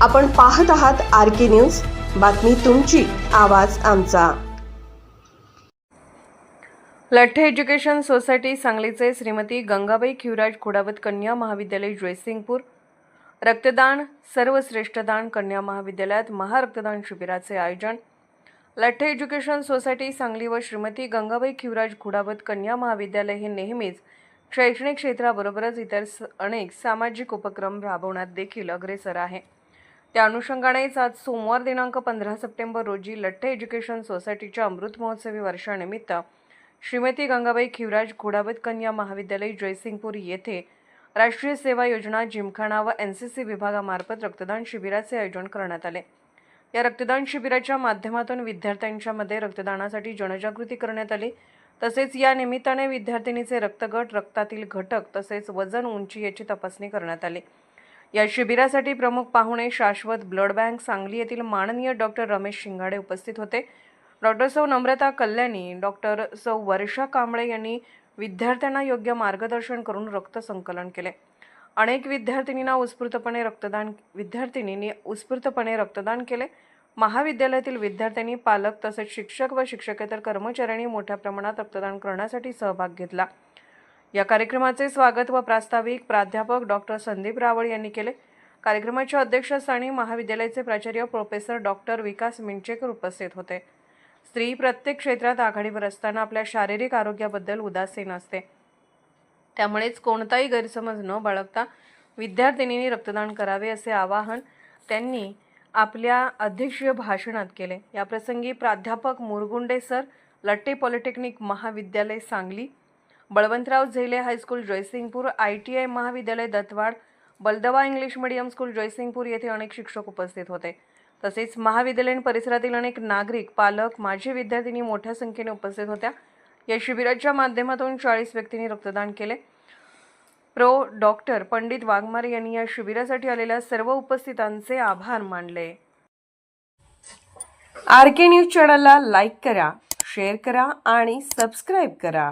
आपण पाहत आहात RK न्यूज, बातमी तुमची, आवाज आमचा। लठ्ठे एज्युकेशन सोसायटी सांगलीचे श्रीमती गंगाबाई खिवराज खुडावत कन्या महाविद्यालय जयसिंगपूर रक्तदान सर्वश्रेष्ठदान कन्या महाविद्यालयात महारक्तदान शिबिराचे आयोजन। लठ्ठे एज्युकेशन सोसायटी सांगली व श्रीमती गंगाबाई खिवराज खुडावत कन्या महाविद्यालय हे नेहमीच शैक्षणिक क्षेत्राबरोबरच इतर अनेक सामाजिक उपक्रम राबवण्यात देखील अग्रेसर आहे। त्या अनुषंगानेच आज सोमवार दिनांक 15 सप्टेंबर रोजी लठ्ठे एज्युकेशन सोसायटीच्या अमृत महोत्सवी वर्षानिमित्त श्रीमती गंगाबाई खिवराज खुडावत कन्या महाविद्यालय जयसिंगपूर येथे राष्ट्रीय सेवा योजना, जिमखाना व NCC विभागामार्फत रक्तदान शिबिराचे आयोजन करण्यात आले। या रक्तदान शिबिराच्या माध्यमातून विद्यार्थ्यांच्या मध्ये रक्तदानासाठी जनजागृती करण्यात आली। तसेच या निमित्ताने विद्यार्थिनीचे रक्तगट, रक्तातील घटक तसेच वजन, उंची याची तपासणी करण्यात आली। या शिबिरासाठी प्रमुख पाहुणे शाश्वत ब्लड बँक सांगली येथील माननीय डॉक्टर रमेश शिंगाडे उपस्थित होते। डॉक्टर सौ नम्रता कल्याणी, डॉक्टर सौ वर्षा कांबळे यांनी विद्यार्थ्यांना योग्य मार्गदर्शन करून रक्त संकलन केले। अनेक विद्यार्थिनींनी उत्स्फूर्तपणे रक्तदान केले। महाविद्यालयातील विद्यार्थ्यांनी, पालक तसेच शिक्षक व शिक्षकेतर कर्मचाऱ्यांनी मोठ्या प्रमाणात रक्तदान करण्यासाठी सहभाग घेतला। या कार्यक्रमाचे स्वागत व प्रास्ताविक प्राध्यापक डॉक्टर संदीप रावळ यांनी केले। कार्यक्रमाच्या अध्यक्षस्थानी महाविद्यालयाचे प्राचार्य प्रोफेसर डॉक्टर विकास मिंचेकर उपस्थित होते। स्त्री प्रत्येक क्षेत्रात आघाडीवर असताना आपल्या शारीरिक आरोग्याबद्दल उदासीन असते, त्यामुळेच कोणताही गैरसमज न बाळगता विद्यार्थिनींनी रक्तदान करावे असे आवाहन त्यांनी आपल्या अध्यक्षीय भाषणात केले। या प्रसंगी प्राध्यापक मुरगुंडे सर, लठ्ठे पॉलिटेक्निक महाविद्यालय सांगली, बळवंतराव झेले हायस्कूल जयसिंगपूर, ITI महाविद्यालय Dattawad, Baldawa English medium school Jaysingpur येथे अनेक शिक्षक उपस्थित होते। तसेच महाविद्यालयीन परिसरातील अनेक नागरिक, पालक, माजी विद्यार्थिनी मोठ्या संख्येने उपस्थित होत्या। या शिबिराच्या माध्यमातून 40 व्यक्तींनी रक्तदान केले। डॉक्टर पंडित वाघमारे यांनी या शिबिरासाठी आलेल्या सर्व उपस्थितांचे आभार मानले। RK न्यूज चॅनलला लाईक करा, शेअर करा आणि सबस्क्राईब करा।